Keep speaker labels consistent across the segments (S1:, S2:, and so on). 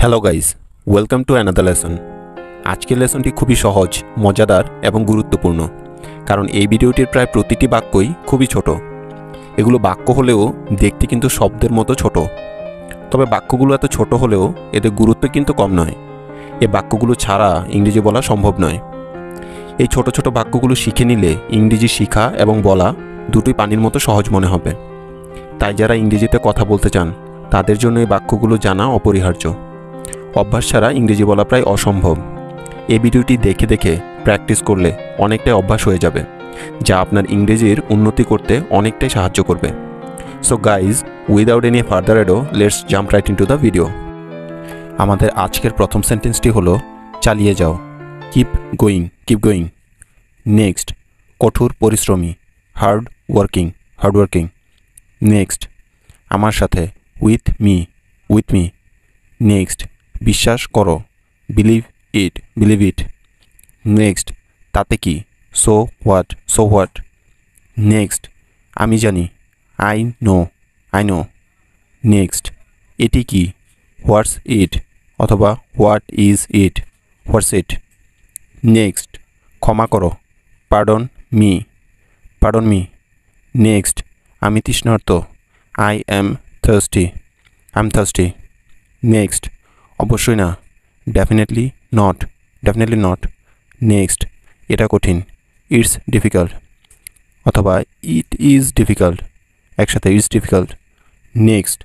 S1: Hello guys, welcome to another lesson. আজকের লেসনটি খুবই সহজ, মজাদার এবং গুরুত্বপূর্ণ, কারণ এই ভিডিওটির প্রায় প্রতিটি বাক্যই খুবই ছোট। এগুলো বাক্য হলেও দেখতে কিন্তু শব্দের মতো ছোট। তবে বাক্যগুলো এত ছোট হলেও এদের গুরুত্ব কিন্তু কম নয়। এই বাক্যগুলো ছাড়া ইংরেজি বলা সম্ভব নয়। এই ছোট ছোট বাক্যগুলো শিখে নিলে ইংরেজি শেখা এবং বলা দুটোই পানির মতো সহজ মনে হবে। তাই যারা ইংরেজিতে কথা বলতে চান তাদের জন্য এই বাক্যগুলো জানা অপরিহার্য। অভ্যাস ছাড়া ইংরেজি বলা প্রায় অসম্ভব। এই ভিডিওটি দেখে দেখে প্র্যাকটিস করলে অনেকটাই অভ্যাস হয়ে যাবে, যা আপনার ইংরেজির উন্নতি করতে অনেকটাই সাহায্য করবে। So guys, without any further ado, let's jump right into the video. আমাদের আজকের প্রথম সেন্টেন্সটি হলো চালিয়ে যাও, keep going, keep going. Next, কঠোর পরিশ্রমী, হার্ড ওয়ার্কিং। নেক্সট, আমার সাথে, উইথ মি। নেক্সট, বিশ্বাস করো, বিলিভ ইট। নেক্সট, তাতে কি, সো হোয়াট। নেক্সট, আমি জানি, আই নো। নেক্সট, এটি কি, হোয়াটস ইট অথবা হোয়াট ইজ ইট। নেক্সট, ক্ষমা করো, পার্ডন মি। নেক্সট, আমি তৃষ্ণার্ত, আই অ্যাম থার্স্টি। নেক্সট, অবশ্যই না, ডেফিনেটলি নট। নেক্সট, এটা কঠিন, ইটস ডিফিকাল্ট অথবা ইট ইজ ডিফিকাল্ট, একসাথে ইটস ডিফিকাল্ট। নেক্সট,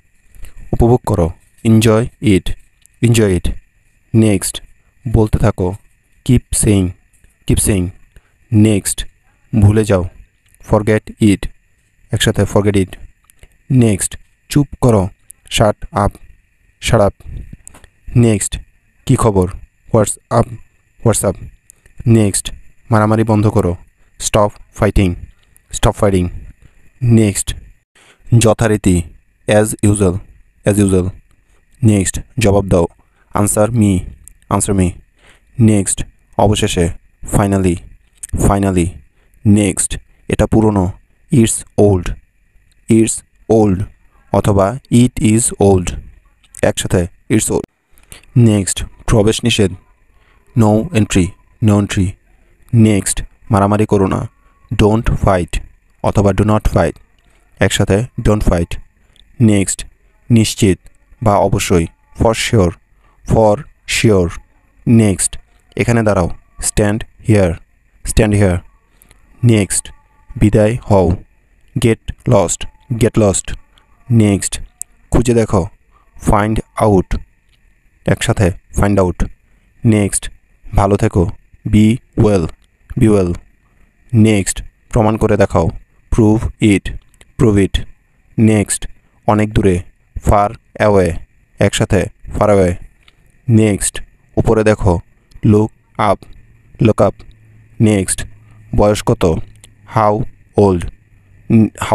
S1: উপভোগ করো, এনজয় ইট। নেক্সট, বলতে থাকো, কিপ সেইং। নেক্সট, ভুলে যাও, ফরগেট ইট, একসাথে ফরগেট ইট। নেক্সট, চুপ করো, শাট আপ। নেক্সট, কী খবর, হোয়াটসঅ্যাপ। নেক্সট, মারামারি বন্ধ করো, স্টপ ফাইটিং। নেক্সট, যথারীতি, অ্যাজ ইউজুয়াল। নেক্সট, জবাব দাও, আনসার মি। নেক্সট, অবশেষে, ফাইনালি। নেক্সট, এটা পুরনো, ইটস ওল্ড অথবা ইট ইজ ওল্ড, একসাথে ইটস ওল্ড। নেক্সট, প্রবেশ নিষেধ, নো এন্ট্রি। নেক্সট, মারামারি করো না, ডোন্ট ফাইট অথবা ডু নট ফাইট, একসাথে ডোন্ট ফাইট। নেক্সট, নিশ্চিত বা অবশ্যই, ফর শিওর। নেক্সট, এখানে দাঁড়াও, স্ট্যান্ড হিয়ার। নেক্সট, বিদায় হও, গেট লস্ট। নেক্সট, খুঁজে দেখো, ফাইন্ড আউট, একসাথে ফাইন্ড আউট। নেক্সট, ভালো থেকো, বি ওয়েল। নেক্সট, প্রমাণ করে দেখাও, প্রুভ ইট। নেক্সট, অনেক দূরে, ফার অ্যাওয়ে, একসাথে ফার অ্যাওয়ে। নেক্সট, উপরে দেখো, লুক আপ। নেক্সট, বয়স কত, হাউ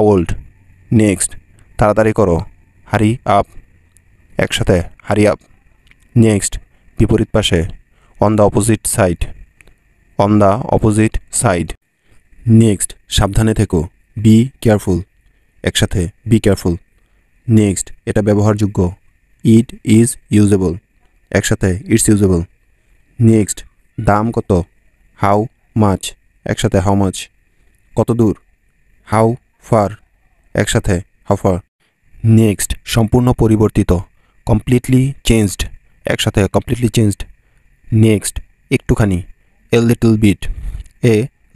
S1: ওল্ড। নেক্সট, তাড়াতাড়ি করো, হারি আপ, একসাথে হারি আপ। নেক্সট, বিপরীত পাশে, on the opposite side. Next, সাবধানে থেকো, বি কেয়ারফুল, একসাথে বি কেয়ারফুল। নেক্সট, এটা ব্যবহারযোগ্য, ইট ইজ ইউজেবল, একসাথে ইটস ইউজেবল। নেক্সট, দাম কত, হাউ মাচ, একসাথে হাউ মাচ। কত দূর, হাউ ফার, একসাথে হাউ ফার। নেক্সট, সম্পূর্ণ পরিবর্তিত, কমপ্লিটলি চেঞ্জড, একসাথে কমপ্লিটলি চেঞ্জড। নেক্সট, একটুখানি, এ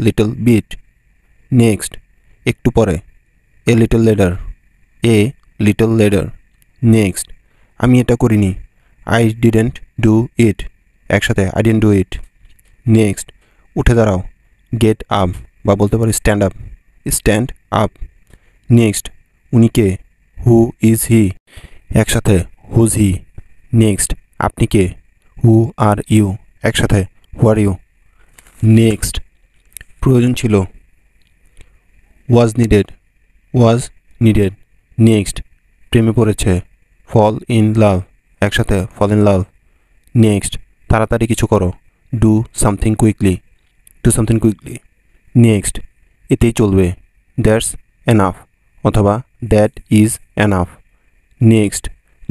S1: লিটল বিট। নেক্সট, একটু পরে, এ লিটল লেটার। নেক্সট, আমি এটা করিনি, আই ডিডেন্ট ডু ইট, একসাথে I didn't do it. Next, উঠে দাঁড়াও, গেট আপ বা বলতে পারি স্ট্যান্ড আপ। নেক্সট, উনি কে, হু ইজ হি, একসাথে হুজ হি। নেক্সট, আপনি কে, হু আর ইউ, একসাথে হু আর ইউ। নেক্সট, প্রয়োজন ছিল, ওয়াজ নিডেড। নেক্সট, প্রেমে পড়েছে, ফল ইন লাভ, একসাথে ফল ইন লাভ। নেক্সট, তাড়াতাড়ি কিছু করো, ডু সামথিং কুইকলি। নেক্সট, এতেই চলবে, দ্যাটস এনাফ অথবা দ্যাট ইজ এনাফ। নেক্সট,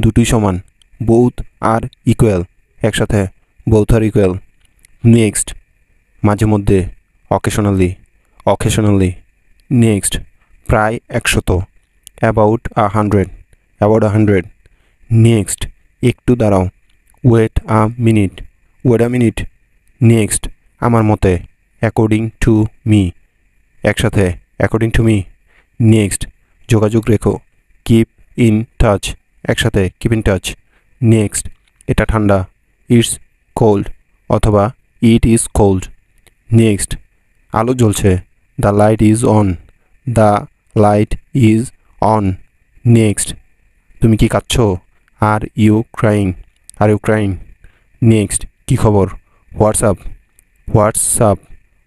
S1: দুটোই সমান, both are equal একসাথে both are equal next মাঝে মধ্যে occasionally next প্রায় 100 about 100 next একটু দাঁড়াও wait a minute next আমার মতে according to me একসাথে according to me next যোগাযোগ রেখো keep in touch একসাথে keep in touch next এটা ঠান্ডা it's cold অথবা it is cold next আলো জ্বলছে the light is on next তুমি কি কাঁদছো are you crying next কি খবর what's up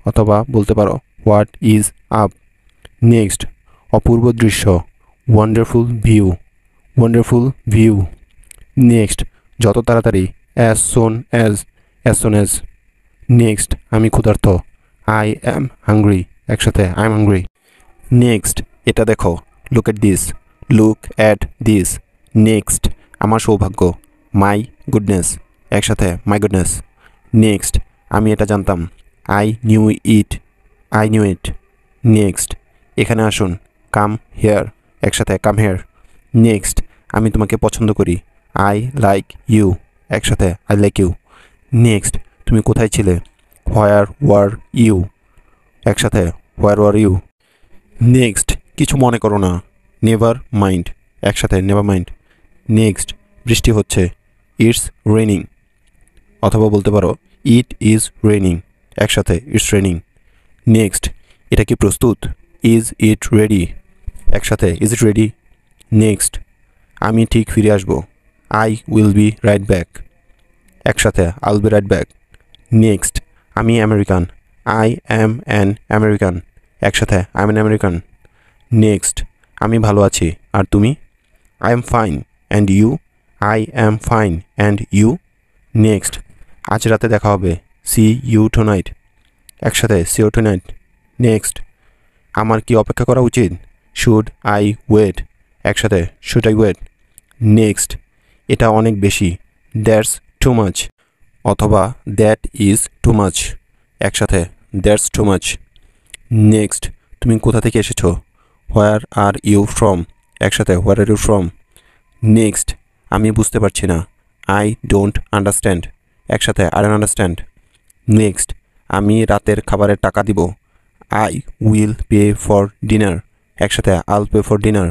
S1: অথবা বলতে পারো what is up next অপূর্ব দৃশ্য wonderful view next যত তাড়াতাড়ি as soon as next আমি ক্ষুধার্ত I am hungry একসাথে I am hungry next এটা দেখো look at this next আমার সৌভাগ্য my goodness একসাথে my goodness next আমি এটা জানতাম I knew it next এখানে আসুন come here একসাথে come here next আমি তোমাকে পছন্দ করি I like you একসাথে I like you next তুমি কোথায় ছিলে where were you একসাথে where were you next কিছু মনে করো না never mind একসাথে never mind next বৃষ্টি হচ্ছে it's raining অথবা বলতে পারো it is raining একসাথে it's raining next এটা কি প্রস্তুত is it ready একসাথে is it ready next আমি ঠিক ফিরে আসব I will be right back একসাথে I'll be right back next আমি American I am an American একসাথে I'm an American next আমি ভালো আছি আর তুমি I am fine and you I am fine and you next আজ রাতে দেখা হবে see you tonight একসাথে see you tonight next আমার কি অপেক্ষা করা উচিত should I wait একসাথে should I wait next এটা অনেক বেশি that's too much অথবা that is too much একসাথে that's too much next তুমি কোথা থেকে এসেছো where are you from একসাথে where are you from next আমি বুঝতে পারছি না I don't understand একসাথে I don't understand next আমি রাতের খাবারের টাকা দিব I will pay for dinner একসাথে I'll pay for dinner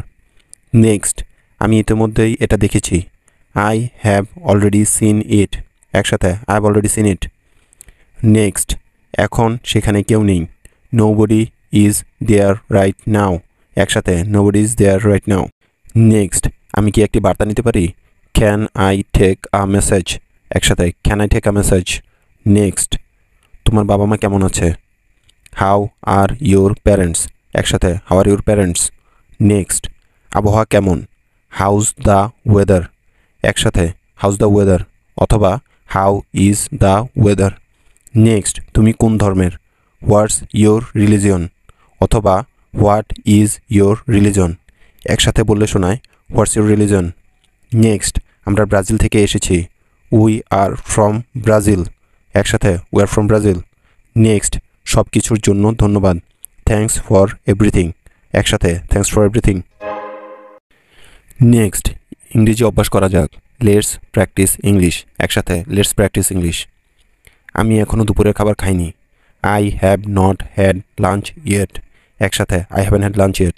S1: next আমি ইতিমধ্যেই এটা দেখেছি I have already seen it একসাথে I have already seen it next এখন সেখানে কেউ নেই nobody is there right now একসাথে nobody is there right now next আমি কি একটি বার্তা নিতে পারি can I take a message একসাথে can I take a message next তোমার বাবা মা কেমন আছে how are your parents একসাথে how are your parents next আবহাওয়া কেমন how's the weather একসাথে how's the weather অথবা how is the weather next তুমি কোন ধর্মের what's your religion অথবা what is your religion একসাথে বললে শোনায় what's your religion next আমরা ব্রাজিল থেকে এসেছি we are from Brazil একসাথে we are from Brazil next সব কিছুর জন্য ধন্যবাদ thanks for everything একসাথে thanks for everything next ইংরেজি অভ্যাস করা যাক let's practice English একসাথে let's practice English আমি এখনো দুপুরের খাবার খাইনি I have not had lunch yet একসাথে I haven't had lunch yet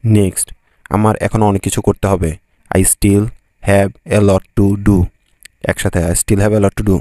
S1: next আমার এখনো অনেক কিছু করতে হবে I still have a lot to do একসাথে I still have a lot to do